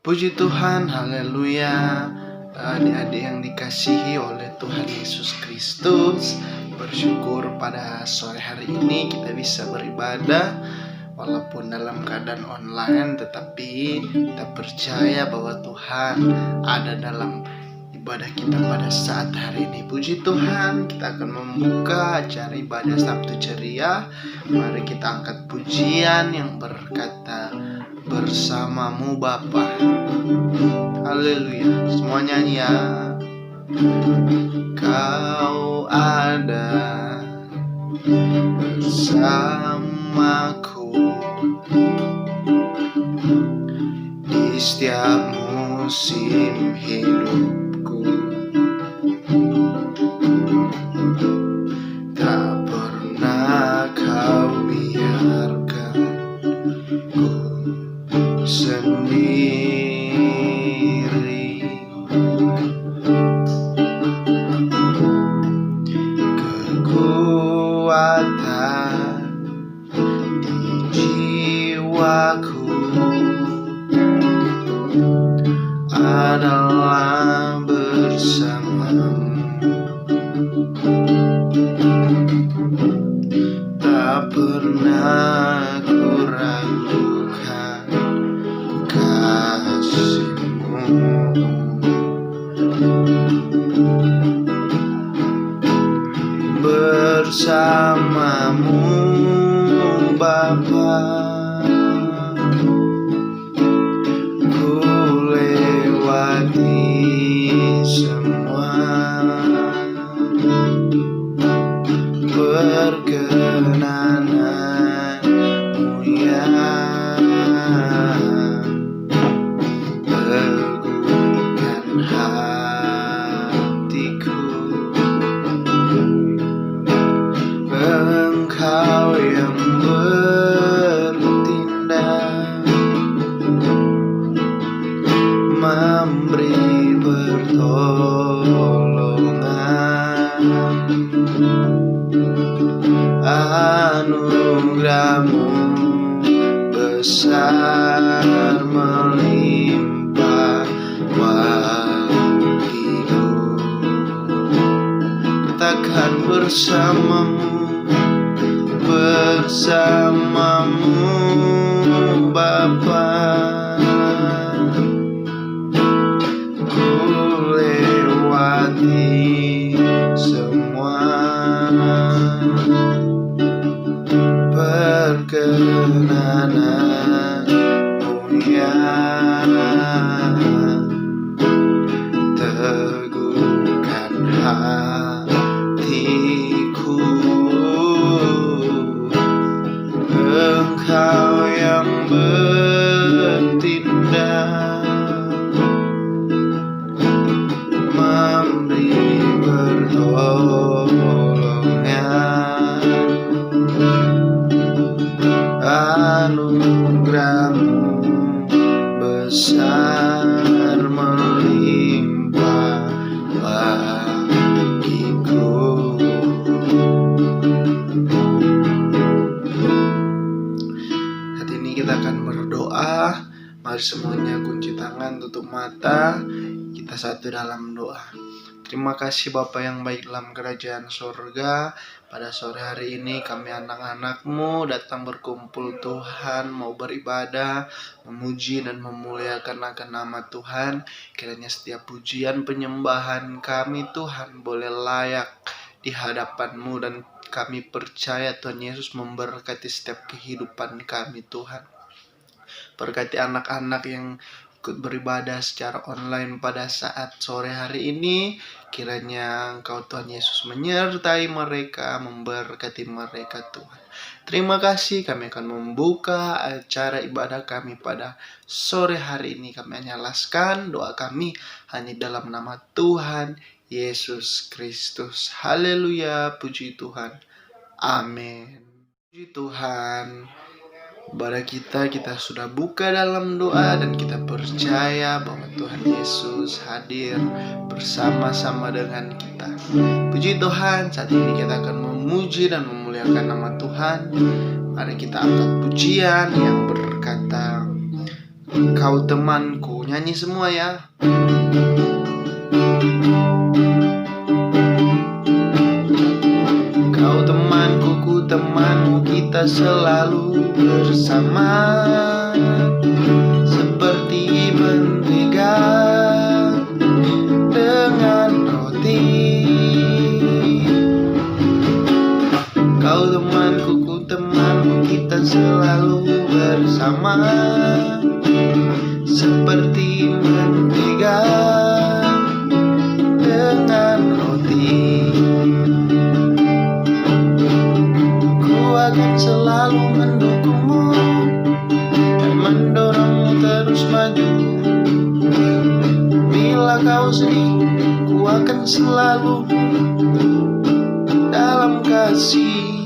Puji Tuhan, haleluya. Adik-adik yang dikasihi oleh Tuhan Yesus Kristus, bersyukur pada sore hari ini kita bisa beribadah walaupun dalam keadaan online, tetapi kita percaya bahwa Tuhan ada dalam ibadah kita pada saat hari ini. Puji Tuhan, kita akan membuka acara ibadah Sabtu Ceria. Mari kita angkat pujian yang berkata, bersamamu Bapa. Haleluya. Semua nyanyi ya. Kau ada bersamaku di setiap musim hidupku. Tak pernah kau biarkan ku sendiri. Kekuatan di jiwaku adalah bersamamu. Tak pernah ku ragukan kasih-Mu. Bersamamu Bapa, ku lewati semua perkenanan-Mu yang teguhkan hatiku. Engkau yang bertindak, memberi pertolongan. Anugerah-Mu besar melimpah bagiku. Katakan bersamamu Bapa, ku lewati semua perkenanan-Mu yang teguhkan hatiku. Engkau yang bertindak, memberi pertolongan. Anugerah-Mu besar melimpah bagiku. Saat ini kita akan berdoa. Mari semuanya kunci tangan, tutup mata. Kita satu dalam doa. Terima kasih Bapa yang baik dalam kerajaan surga. Pada sore hari ini kami anak-anak-Mu datang berkumpul Tuhan, mau beribadah, memuji dan memuliakan akan nama Tuhan. Kiranya setiap pujian penyembahan kami Tuhan boleh layak di hadapan-Mu, dan kami percaya Tuhan Yesus memberkati setiap kehidupan kami Tuhan. Berkati anak-anak yang ikut beribadah secara online pada saat sore hari ini. Kiranya Engkau Tuhan Yesus menyertai mereka, memberkati mereka Tuhan. Terima kasih, kami akan membuka acara ibadah kami pada sore hari ini. Kami menyalaskan doa kami hanya dalam nama Tuhan Yesus Kristus. Haleluya, puji Tuhan. Amin. Puji Tuhan. Ibadah kita sudah buka dalam doa, dan kita percaya bahwa Tuhan Yesus hadir bersama-sama dengan kita. Puji Tuhan, saat ini kita akan memuji dan memuliakan nama Tuhan. Mari kita angkat pujian yang berkata, Kau temanku, nyanyi semua ya. Kau temanku, ku temanmu, kita selalu bersama, seperti mentega dengan roti. Kau temanku, ku temanmu, kita selalu bersama, seperti mentega dengan roti. Ku akan selalu mendukungmu dan mendorongmu terus maju. Bila kau sedih, ku akan selalu dalam kasih.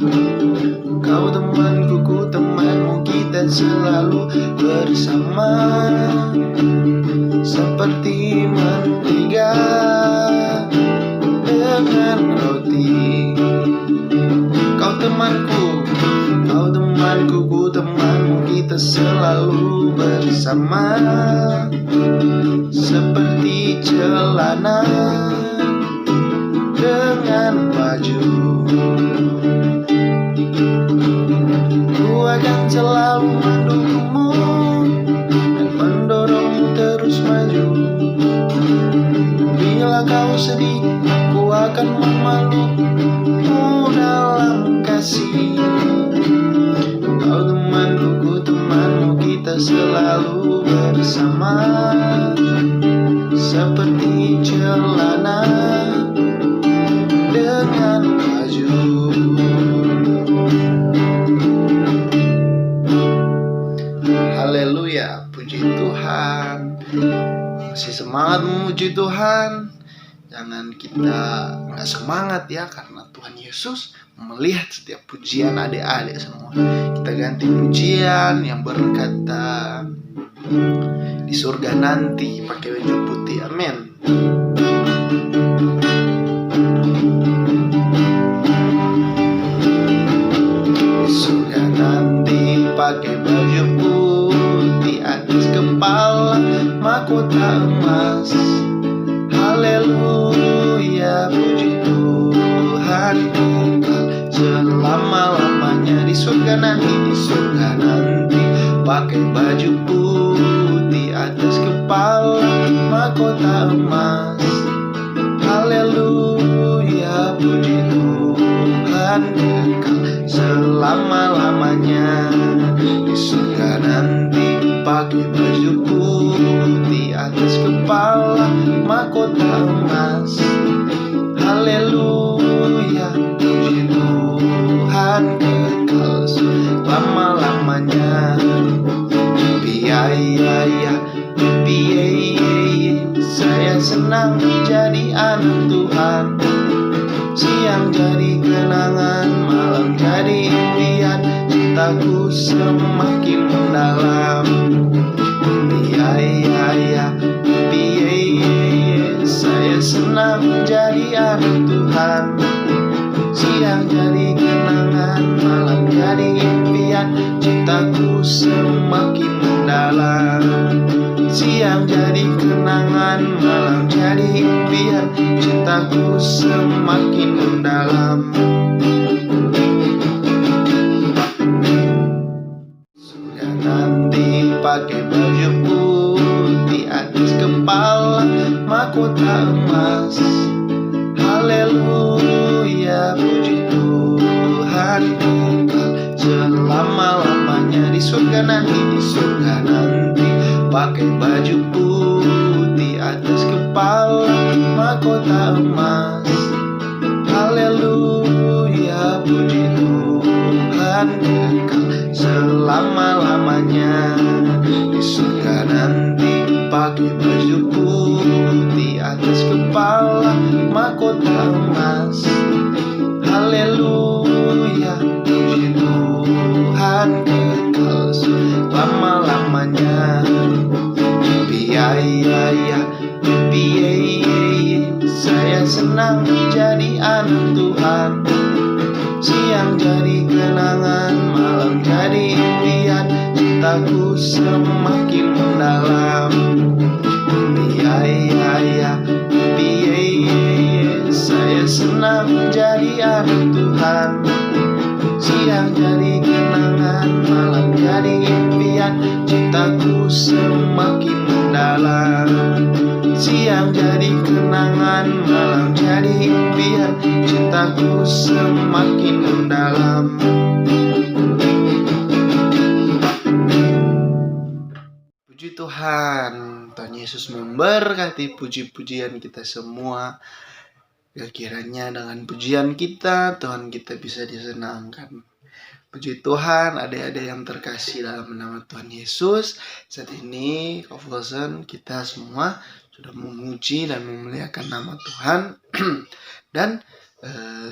Kau temanku, ku temanmu, kita selalu bersama, seperti mentega dengan roti. Kau temanku, ku temanmu, kita selalu bersama, seperti celana dengan baju. Ku akan selalu mendukungmu dan mendorongmu terus maju. Bila kau sedih, ku akan memelukmu dalam kasih. Kau temanku, ku temanmu, kita selalu bersama, seperti celana dengan baju. Haleluya, puji Tuhan. Masih semangat memuji Tuhan. Jangan kita nggak semangat ya, karena Tuhan Yesus melihat setiap pujian adik-adik semua. Kita ganti pujian yang berkata di surga nanti pakai baju putih. Amin. Di surga nanti pakai baju putih, atas kepala mahkota emas. Haleluya, puji Tuhan, kekal selama-lamanya. Di surga nanti pakai baju putih, atas kepala mahkota emas. Haleluya, puji Tuhan, kekal selama-lamanya. Di surga nanti pakai baju putih, atas kepala mahkota emas. Haleluya, puji Tuhan, kekal selama-lamanya. Saya senang jadi anak Tuhan. Siang jadi kenangan, malam jadi impian, cintaku semakin mendalam. Saya senang jadi anak Tuhan. Siang jadi kenangan, malam jadi impian, cintaku semakin mendalam. Siang jadi kenangan, malam jadi impian, cintaku semakin mendalam. Sudah nanti pakai baju putih, atas kepala mahkota emas. Haleluya, puji Tuhan, kekal selama-lamanya. Di surga nanti pakai baju putih, atas kepala mahkota emas. Haleluya, puji Tuhan, kekal selama-lamanya. Di surga nanti pakai baju putih, atas kepala mahkota emas. Haleluya, puji Tuhan, kekal selama-lamanya. Saya senang jadi anak Tuhan. Siang jadi kenangan, malam jadi impian, cintaku semakin mendalam. Saya senang jadi anak Tuhan. Siang jadi kenangan, malam jadi impian, cintaku semakin mendalam. Siang jadi kenangan, malam jadi impian, cintaku semakin mendalam. Puji Tuhan, Tuhan Yesus memberkati puji-pujian kita semua. Ya, kiranya dengan pujian kita, Tuhan kita bisa disenangkan. Puji Tuhan, adik-adik yang terkasih dalam nama Tuhan Yesus. Saat ini, Confusion, kita semua sudah memuji dan memuliakan nama Tuhan. Dan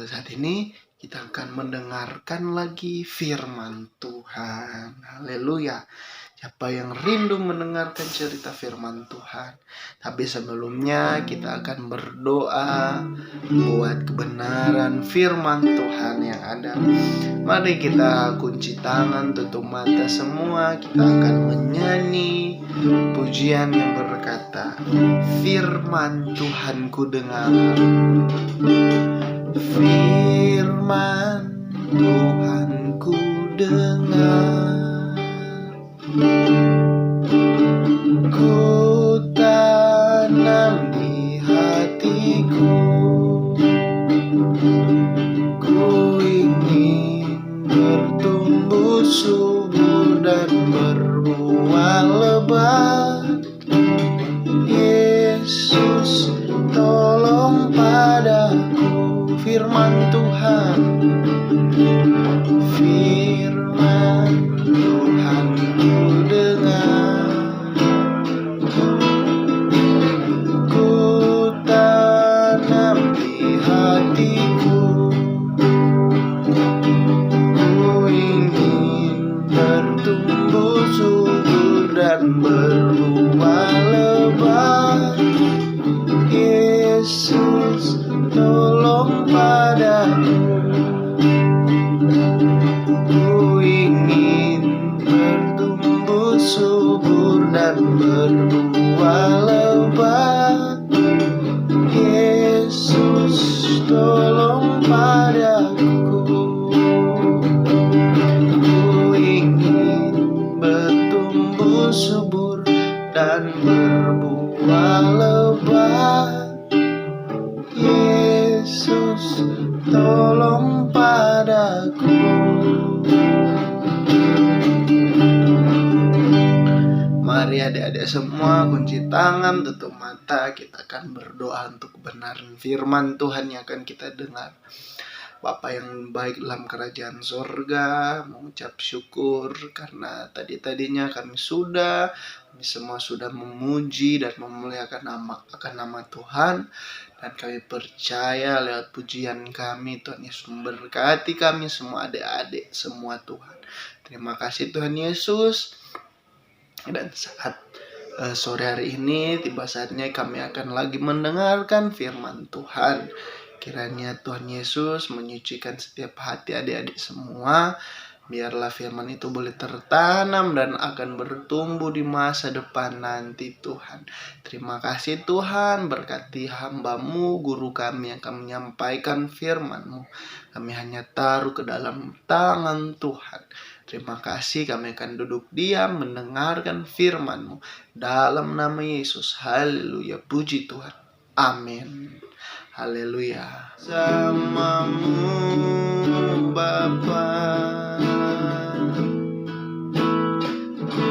saat ini kita akan mendengarkan lagi firman Tuhan. Haleluya. Siapa yang rindu mendengarkan cerita firman Tuhan? Tapi sebelumnya kita akan berdoa buat kebenaran firman Tuhan yang ada. Mari kita kunci tangan, tutup mata semua. Kita akan menyanyi pujian yang berkata, firman Tuhan ku dengar. Firman Tuhan ku dengar. Ku tanam di hatiku, ku ingin bertumbuh subur dan berbuah lebat. Yesus, tolong padaku, firman Tuhan. Firman Tuhan ku dengar. Ku tanam di hatiku, ku ingin bertumbuh subur dan berbuah lebat. Yesus, tolong padaku, ku ingin bertumbuh subur dan berbuah lebat. Yesus, tolong padaku, ku ingin bertumbuh subur dan berbuah lebat. Yesus, tolong padaku. Mari adik-adik semua kunci tangan, tutup mata. Kita akan berdoa untuk kebenaran firman Tuhan yang akan kita dengar. Bapa yang baik dalam kerajaan sorga, mengucap syukur karena tadinya kami semua sudah memuji dan memuliakan nama Tuhan. Dan kami percaya lewat pujian kami, Tuhan Yesus memberkati kami semua adik-adik semua Tuhan. Terima kasih Tuhan Yesus. Dan saat sore hari ini tiba saatnya kami akan lagi mendengarkan firman Tuhan. Kiranya Tuhan Yesus menyucikan setiap hati adik-adik semua. Biarlah firman itu boleh tertanam dan akan bertumbuh di masa depan nanti Tuhan. Terima kasih Tuhan, berkati hamba-Mu, guru kami yang akan menyampaikan firman-Mu. Kami hanya taruh ke dalam tangan Tuhan. Terima kasih, kami akan duduk diam mendengarkan firman-Mu. Dalam nama Yesus, haleluya, puji Tuhan. Amin. Haleluya. Sama-Mu Bapa, ku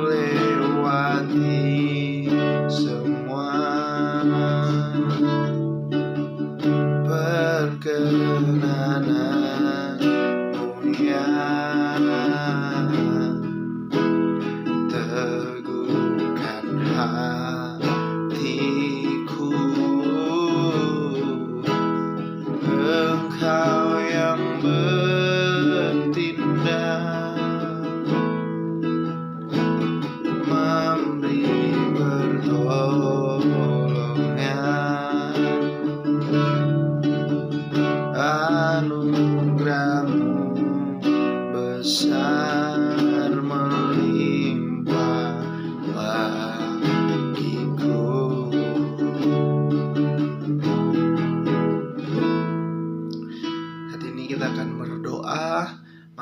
lewati semua perkenanan-Mu ya. Teguhkan hatiku, Engkau yang bertindak, memberi pertolongan, anugerah-Mu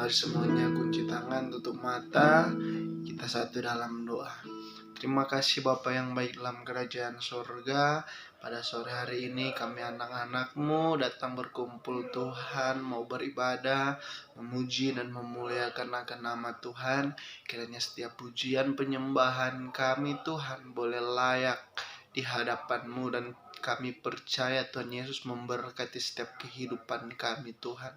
Mari semuanya kunci tangan, tutup mata, kita satu dalam doa. Terima kasih Bapa yang baik dalam kerajaan sorga. Pada sore hari ini kami anak-anak-Mu datang berkumpul Tuhan, mau beribadah, memuji dan memuliakan akan nama Tuhan. Kiranya setiap pujian penyembahan kami Tuhan boleh layak di hadapan-Mu, dan kami percaya Tuhan Yesus memberkati setiap kehidupan kami Tuhan.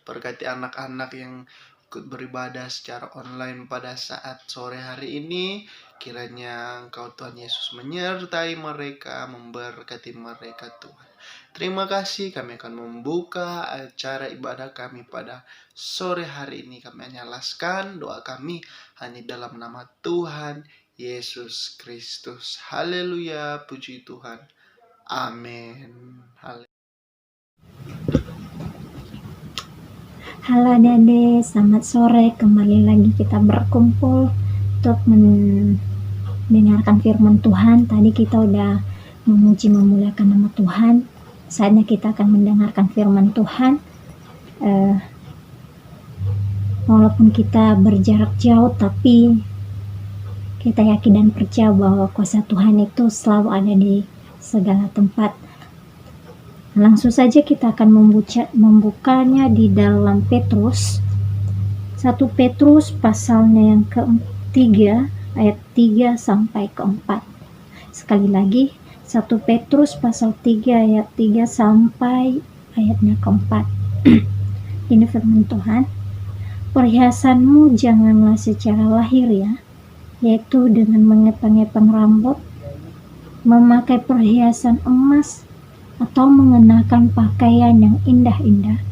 Berkati anak-anak yang ikut beribadah secara online pada saat sore hari ini. Kiranya Engkau Tuhan Yesus menyertai mereka, memberkati mereka Tuhan. Terima kasih, kami akan membuka acara ibadah kami pada sore hari ini. Kami menyalaskan doa kami hanya dalam nama Tuhan Yesus Kristus. Haleluya, puji Tuhan. Amin. Halo Dade, selamat sore. Kembali lagi kita berkumpul untuk mendengarkan firman Tuhan. Tadi kita udah memuji memuliakan nama Tuhan. Saatnya kita akan mendengarkan firman Tuhan. Walaupun kita berjarak jauh, tapi kita yakin dan percaya bahwa kuasa Tuhan itu selalu ada di segala tempat. Langsung saja kita akan membukanya di dalam Petrus. 1 Petrus pasalnya yang ke-3 ayat 3 sampai ke-4. Sekali lagi, 1 Petrus pasal 3 ayat 3 sampai ayatnya ke-4. Ini firman Tuhan. Perhiasanmu janganlah secara lahir ya, yaitu dengan mengepang-epang rambut, memakai perhiasan emas, atau mengenakan pakaian yang indah-indah,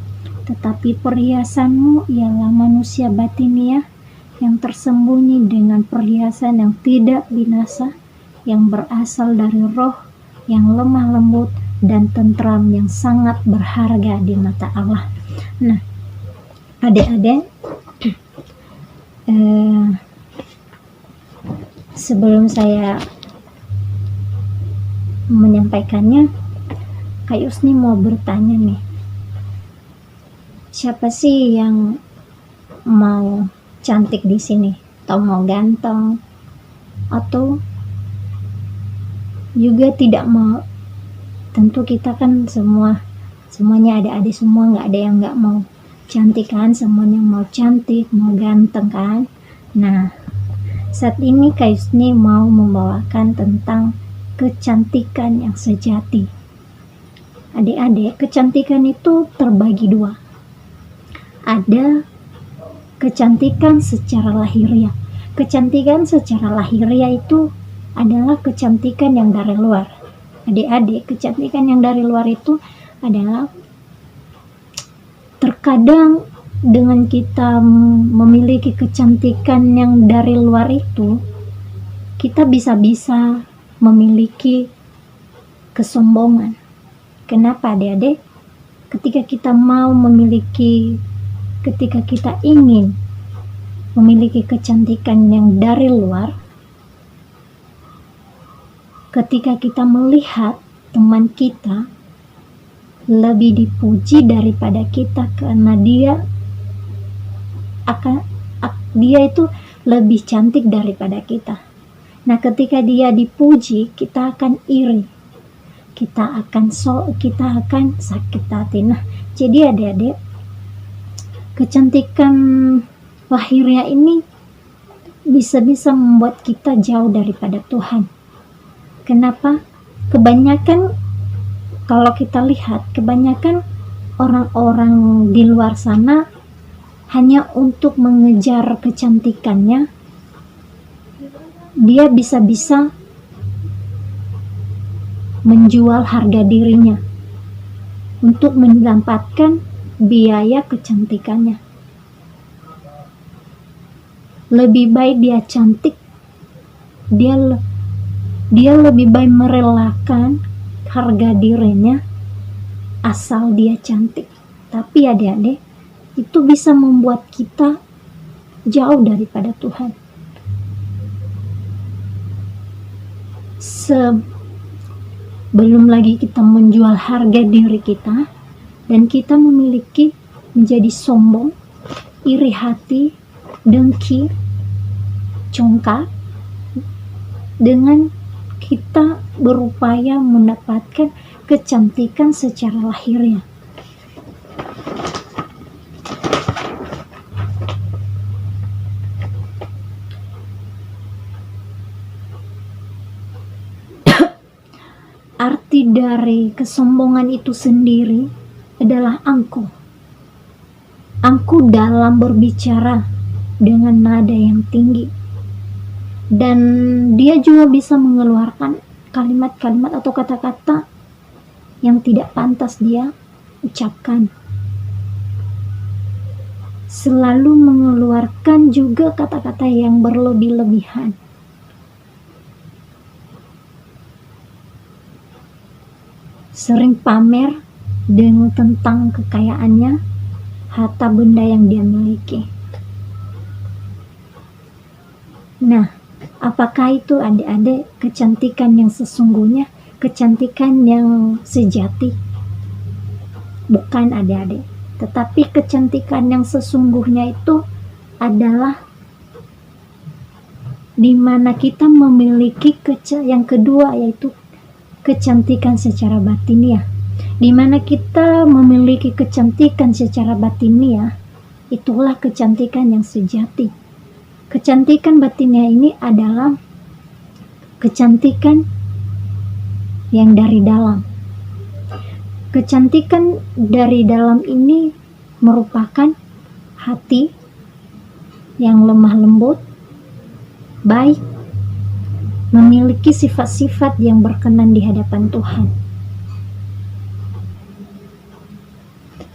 tetapi perhiasanmu ialah manusia batiniah yang tersembunyi dengan perhiasan yang tidak binasa, yang berasal dari roh yang lemah lembut dan tentram, yang sangat berharga di mata Allah. Nah, adik-adik, sebelum saya menyampaikannya, Kak Yusni mau bertanya nih, siapa sih yang mau cantik di sini? Atau mau ganteng? Atau juga tidak mau? Tentu kita kan semuanya adik-adik semua, nggak ada yang nggak mau cantik kan? Semuanya mau cantik, mau ganteng kan? Nah, saat ini Kak Yusni mau membawakan tentang kecantikan yang sejati. Adik-adik, kecantikan itu terbagi dua. Ada kecantikan secara lahiriah. Kecantikan secara lahiriah itu adalah kecantikan yang dari luar. Adik-adik, kecantikan yang dari luar itu adalah terkadang dengan kita memiliki kecantikan yang dari luar itu, kita bisa memiliki kesombongan. Kenapa adik-adik? Ketika kita ingin memiliki kecantikan yang dari luar, ketika kita melihat teman kita lebih dipuji daripada kita karena dia itu lebih cantik daripada kita. Nah, ketika dia dipuji, kita akan iri. Kita akan sakit hati. Nah, jadi adik-adik, kecantikan lahiriah ini bisa membuat kita jauh daripada Tuhan. Kenapa? Kalau kita lihat, kebanyakan orang-orang di luar sana hanya untuk mengejar kecantikannya, dia bisa menjual harga dirinya untuk mendapatkan biaya kecantikannya. Lebih baik dia cantik, dia lebih baik merelakan harga dirinya asal dia cantik. Tapi adik-adik, itu bisa membuat kita jauh daripada Tuhan. Belum lagi kita menjual harga diri kita dan kita menjadi sombong, iri hati, dengki, congkak, dengan kita berupaya mendapatkan kecantikan secara lahiriah. Arti dari kesombongan itu sendiri adalah angkuh dalam berbicara dengan nada yang tinggi, dan dia juga bisa mengeluarkan kalimat-kalimat atau kata-kata yang tidak pantas dia ucapkan. Selalu mengeluarkan juga kata-kata yang berlebih-lebihan. Sering pamer dengan tentang kekayaannya, harta benda yang dia miliki. Nah, apakah itu adik-adik kecantikan yang sesungguhnya, kecantikan yang sejati? Bukan adik-adik, tetapi kecantikan yang sesungguhnya itu adalah di mana kita memiliki yang kedua, yaitu kecantikan secara batiniah. Di mana kita memiliki kecantikan secara batiniah, itulah kecantikan yang sejati. Kecantikan batiniah ini adalah kecantikan yang dari dalam. Kecantikan dari dalam ini merupakan hati yang lemah lembut, baik, memiliki sifat-sifat yang berkenan di hadapan Tuhan.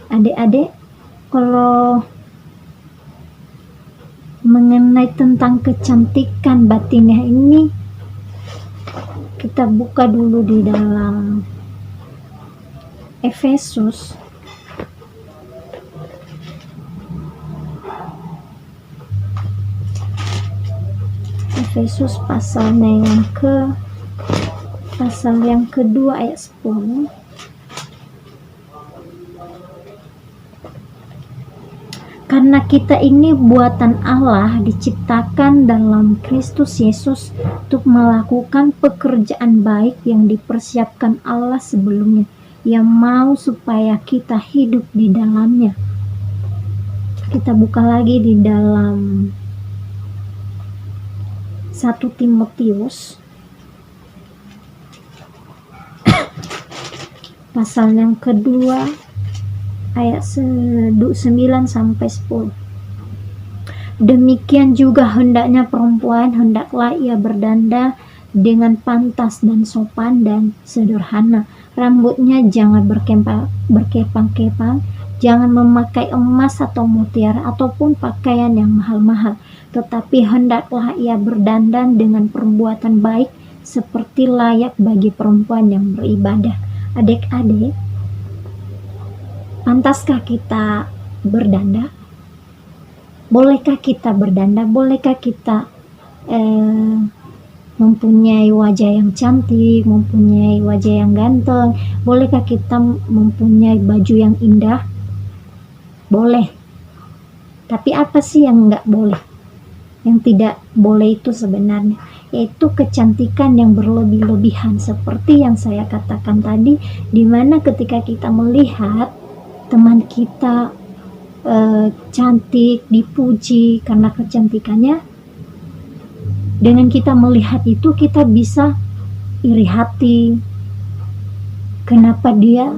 Adik-adik, kalau mengenai tentang kecantikan batiniah ini, kita buka dulu di dalam Efesus pasal yang kedua ayat 10. Karena kita ini buatan Allah, diciptakan dalam Kristus Yesus untuk melakukan pekerjaan baik yang dipersiapkan Allah sebelumnya, yang mau supaya kita hidup di dalamnya. Kita buka lagi di dalam 1 Timotius pasal yang kedua ayat 9-10. Demikian juga hendaknya perempuan, hendaklah ia berdanda dengan pantas dan sopan dan sederhana. Rambutnya jangan berkepang-kepang, jangan memakai emas atau mutiara ataupun pakaian yang mahal-mahal, tetapi hendaklah ia berdandan dengan perbuatan baik seperti layak bagi perempuan yang beribadah. Adik-adik, pantaskah kita berdanda? Bolehkah kita berdanda? Bolehkah kita mempunyai wajah yang cantik, mempunyai wajah yang ganteng? Bolehkah kita mempunyai baju yang indah? Boleh. Tapi apa sih yang enggak boleh? Yang tidak boleh itu sebenarnya yaitu kecantikan yang berlebih-lebihan, seperti yang saya katakan tadi, di mana ketika kita melihat teman kita cantik, dipuji karena kecantikannya, dengan kita melihat itu kita bisa iri hati, kenapa dia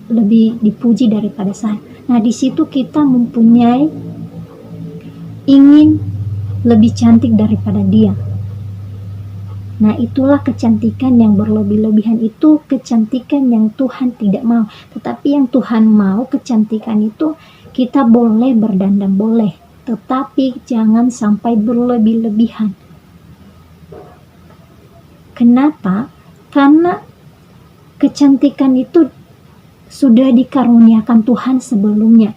lebih dipuji daripada saya. Nah, di situ kita mempunyai ingin lebih cantik daripada dia. Nah, itulah kecantikan yang berlebih-lebihan, itu kecantikan yang Tuhan tidak mau. Tetapi yang Tuhan mau, kecantikan itu kita boleh berdandan, boleh, tetapi jangan sampai berlebih-lebihan. Kenapa? Karena kecantikan itu sudah dikaruniakan Tuhan sebelumnya.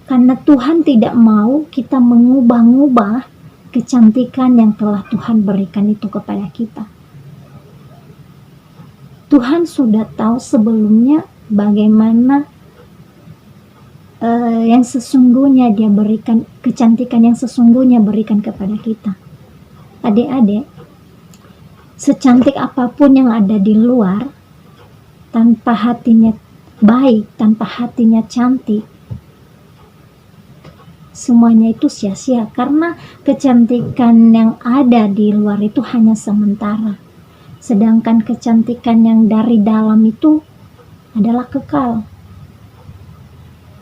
Karena Tuhan tidak mau kita mengubah-ubah kecantikan yang telah Tuhan berikan itu kepada kita. Tuhan sudah tahu sebelumnya bagaimana yang sesungguhnya dia berikan, kecantikan yang sesungguhnya berikan kepada kita. Adik-adik, secantik apapun yang ada di luar, tanpa hatinya baik, tanpa hatinya cantik, semuanya itu sia-sia, karena kecantikan yang ada di luar itu hanya sementara, sedangkan kecantikan yang dari dalam itu adalah kekal.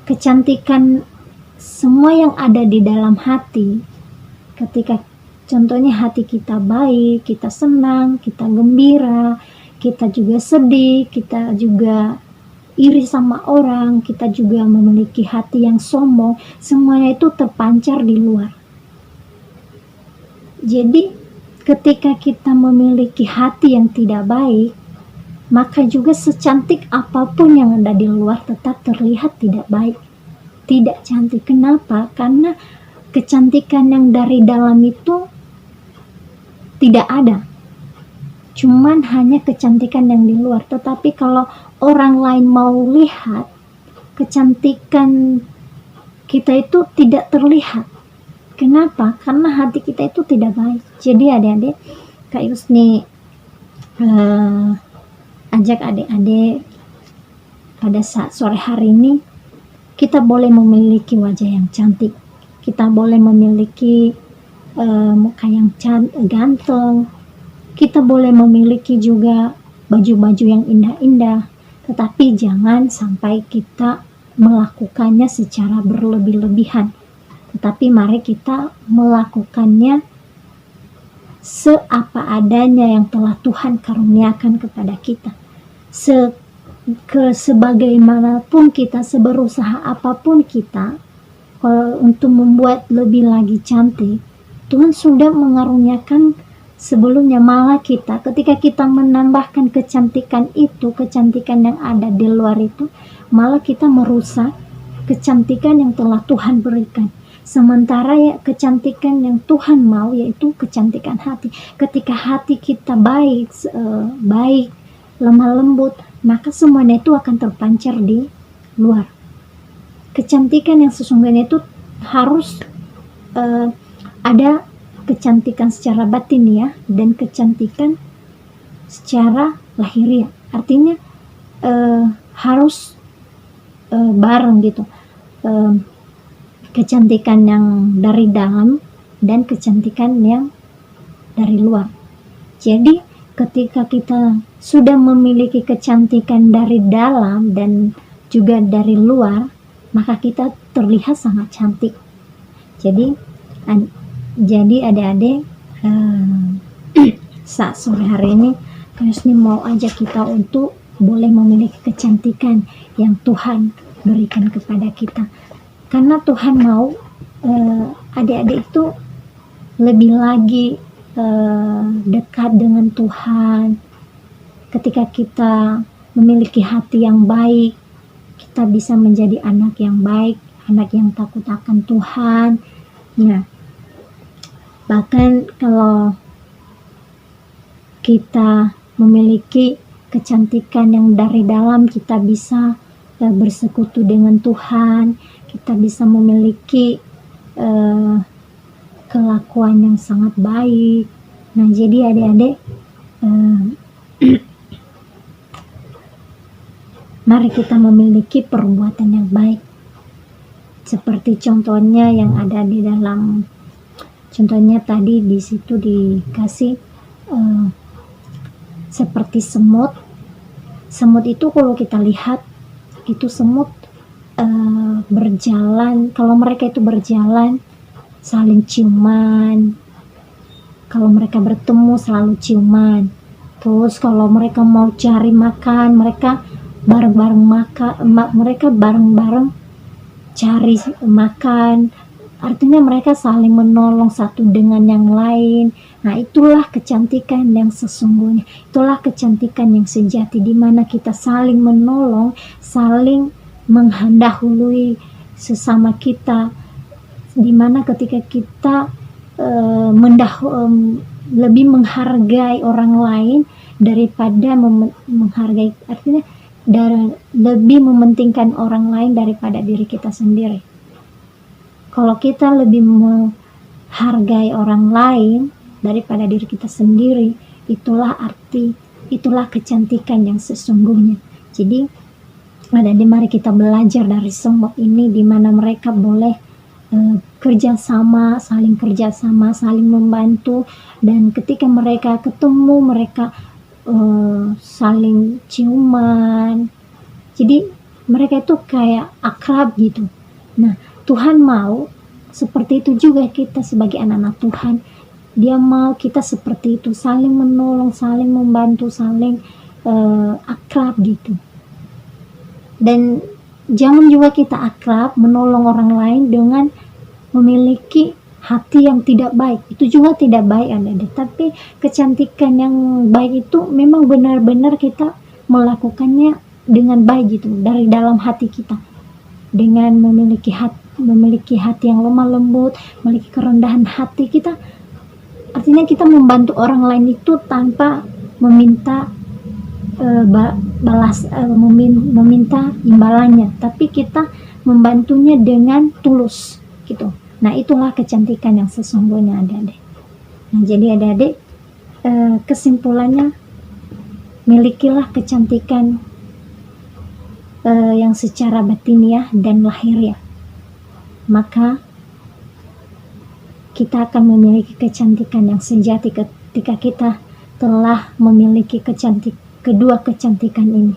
Kecantikan semua yang ada di dalam hati, ketika contohnya hati kita baik, kita senang, kita gembira, kita juga sedih, kita juga iri sama orang, kita juga memiliki hati yang sombong, semuanya itu terpancar di luar. Jadi ketika kita memiliki hati yang tidak baik, maka juga secantik apapun yang ada di luar tetap terlihat tidak baik, tidak cantik. Kenapa? Karena kecantikan yang dari dalam itu tidak ada, cuman hanya kecantikan yang di luar. Tetapi kalau orang lain mau lihat, kecantikan kita itu tidak terlihat. Kenapa? Karena hati kita itu tidak baik. Jadi adik-adik, Kak Yusni ajak adik-adik pada saat sore hari ini, kita boleh memiliki wajah yang cantik, kita boleh memiliki muka yang ganteng, kita boleh memiliki juga baju-baju yang indah-indah, tetapi jangan sampai kita melakukannya secara berlebih-lebihan. Tetapi mari kita melakukannya seapa adanya yang telah Tuhan karuniakan kepada kita. Sebagaimanapun kita, seberusaha apapun kita untuk membuat lebih lagi cantik, Tuhan sudah mengaruniakan sebelumnya. Malah kita, ketika kita menambahkan kecantikan itu, kecantikan yang ada di luar itu, malah kita merusak kecantikan yang telah Tuhan berikan. Sementara ya kecantikan yang Tuhan mau yaitu kecantikan hati. Ketika hati kita baik, lemah lembut, maka semuanya itu akan terpancar di luar. Kecantikan yang sesungguhnya itu harus ada kecantikan secara batin ya, dan kecantikan secara lahiriah. Artinya harus bareng gitu. Kecantikan yang dari dalam dan kecantikan yang dari luar. Jadi ketika kita sudah memiliki kecantikan dari dalam dan juga dari luar, maka kita terlihat sangat cantik. Jadi adik-adik, saat sore hari ini Kak Yusni mau ajak kita untuk boleh memiliki kecantikan yang Tuhan berikan kepada kita. Karena Tuhan mau adik-adik itu lebih lagi dekat dengan Tuhan. Ketika kita memiliki hati yang baik, kita bisa menjadi anak yang baik, anak yang takut akan Tuhan. Nah, bahkan kalau kita memiliki kecantikan yang dari dalam, kita bisa bersekutu dengan Tuhan, kita bisa memiliki kelakuan yang sangat baik. Nah, jadi adik-adik, mari kita memiliki perbuatan yang baik. Seperti contohnya yang ada di dalam, contohnya tadi di situ dikasih seperti semut. Semut itu kalau kita lihat, itu semut berjalan, kalau mereka itu berjalan saling ciuman, kalau mereka bertemu selalu ciuman. Terus kalau mereka mau cari makan, mereka bareng-bareng cari makan. Artinya mereka saling menolong satu dengan yang lain. Nah, itulah kecantikan yang sesungguhnya, itulah kecantikan yang sejati, di mana kita saling menolong, saling mendahului sesama kita, dimana ketika kita lebih menghargai orang lain daripada menghargai, artinya lebih mementingkan orang lain daripada diri kita sendiri. Kalau kita lebih menghargai orang lain daripada diri kita sendiri, itulah kecantikan yang sesungguhnya. Jadi mari kita belajar dari semua ini, di mana mereka boleh kerjasama, saling membantu, dan ketika mereka ketemu mereka saling ciuman. Jadi mereka itu kayak akrab gitu. Nah, Tuhan mau seperti itu juga kita sebagai anak-anak Tuhan. Dia mau kita seperti itu, saling menolong, saling membantu, saling akrab gitu. Dan jangan juga kita akrab menolong orang lain dengan memiliki hati yang tidak baik. Itu juga tidak baik, adik-adik. Tapi kecantikan yang baik itu memang benar-benar kita melakukannya dengan baik gitu, dari dalam hati kita, dengan memiliki hati yang lemah lembut, memiliki kerendahan hati kita. Artinya kita membantu orang lain itu tanpa meminta meminta imbalannya, tapi kita membantunya dengan tulus gitu. Nah, itulah kecantikan yang sesungguhnya, adik-adik. Nah, jadi adik-adik, kesimpulannya, milikilah kecantikan yang secara batiniah dan lahiriah, maka kita akan memiliki kecantikan yang sejati ketika kita telah memiliki kedua kecantikan ini.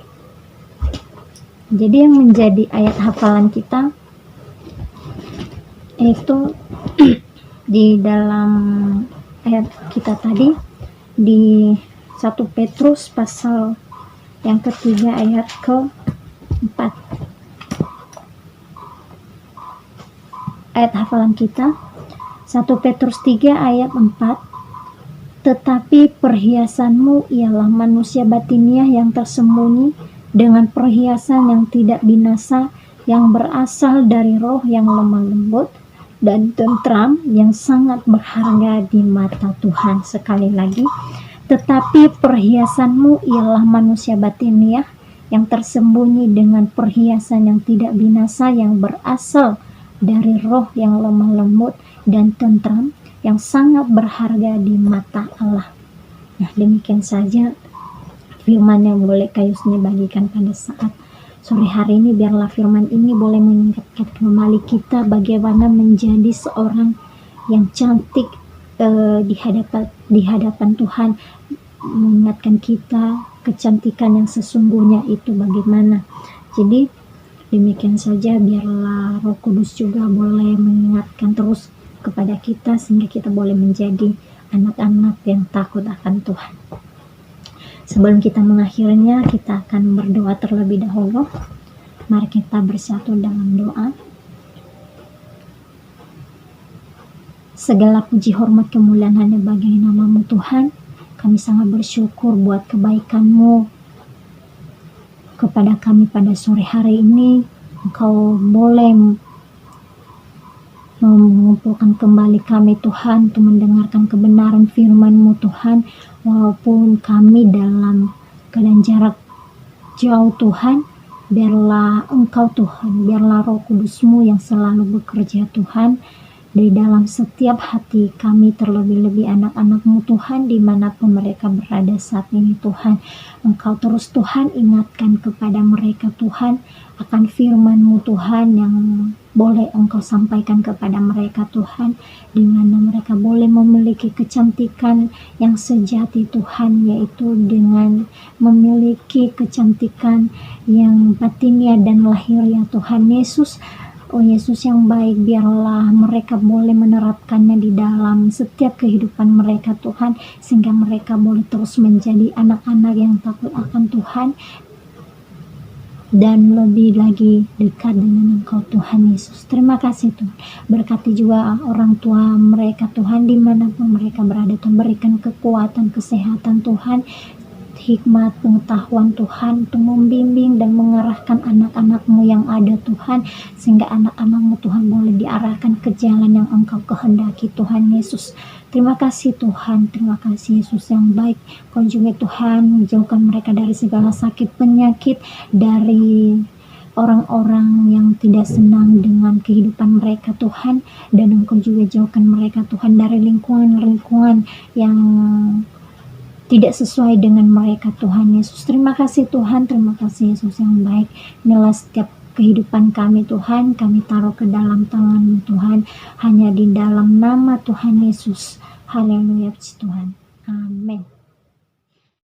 Jadi yang menjadi ayat hafalan kita itu di dalam ayat kita tadi di 1 Petrus pasal yang ketiga ayat ke-4. Ayat hafalan kita 1 Petrus 3 ayat 4. Tetapi perhiasanmu ialah manusia batiniah yang tersembunyi dengan perhiasan yang tidak binasa, yang berasal dari roh yang lemah lembut dan tentram, yang sangat berharga di mata Tuhan. Sekali lagi, tetapi perhiasanmu ialah manusia batiniah yang tersembunyi dengan perhiasan yang tidak binasa, yang berasal dari roh yang lemah lembut dan tentram, yang sangat berharga di mata Allah. Nah, demikian saja firman yang boleh Kayusni bagikan pada saat sore hari ini. Biarlah firman ini boleh mengingatkan kembali kita bagaimana menjadi seorang yang cantik di hadapan Tuhan, mengingatkan kita kecantikan yang sesungguhnya itu bagaimana. Jadi demikian saja, biarlah Roh Kudus juga boleh mengingatkan terus kepada kita sehingga kita boleh menjadi anak-anak yang takut akan Tuhan. Sebelum kita mengakhirinya, kita akan berdoa terlebih dahulu. Mari kita bersatu dalam doa. Segala puji, hormat, kemuliaan hanya bagi nama-Mu Tuhan. Kami sangat bersyukur buat kebaikan-Mu kepada kami pada sore hari ini. Engkau boleh mengumpulkan kembali kami Tuhan untuk mendengarkan kebenaran firman-Mu Tuhan. Walaupun kami dalam keadaan jarak jauh Tuhan, biarlah Engkau Tuhan, biarlah Roh Kudus-Mu yang selalu bekerja Tuhan di dalam setiap hati kami, terlebih-lebih anak-anak-Mu Tuhan dimanapun mereka berada saat ini Tuhan. Engkau terus Tuhan ingatkan kepada mereka Tuhan akan firman-Mu Tuhan yang boleh Engkau sampaikan kepada mereka Tuhan, di mana mereka boleh memiliki kecantikan yang sejati Tuhan, yaitu dengan memiliki kecantikan yang batiniah dan lahiriah Tuhan Yesus. Oh Yesus yang baik, biarlah mereka boleh menerapkannya di dalam setiap kehidupan mereka Tuhan, sehingga mereka boleh terus menjadi anak-anak yang takut akan Tuhan dan lebih lagi dekat dengan Engkau Tuhan Yesus. Terima kasih Tuhan. Berkati juga orang tua mereka Tuhan dimanapun mereka berada Tuhan. Berikan kekuatan, kesehatan Tuhan, hikmat, pengetahuan Tuhan untuk membimbing dan mengarahkan anak-anak-Mu yang ada Tuhan, sehingga anak-anak-Mu Tuhan boleh diarahkan ke jalan yang Engkau kehendaki Tuhan Yesus. Terima kasih Tuhan, terima kasih Yesus yang baik. Kunjungi Tuhan, jauhkan mereka dari segala sakit penyakit, dari orang-orang yang tidak senang dengan kehidupan mereka Tuhan, dan Engkau juga jauhkan mereka Tuhan dari lingkungan-lingkungan yang tidak sesuai dengan mereka Tuhan Yesus. Terima kasih Tuhan, terima kasih Yesus yang baik. Inilah setiap kehidupan kami Tuhan, kami taruh ke dalam tangan Tuhan, hanya di dalam nama Tuhan Yesus. Haleluya Tuhan. Amin.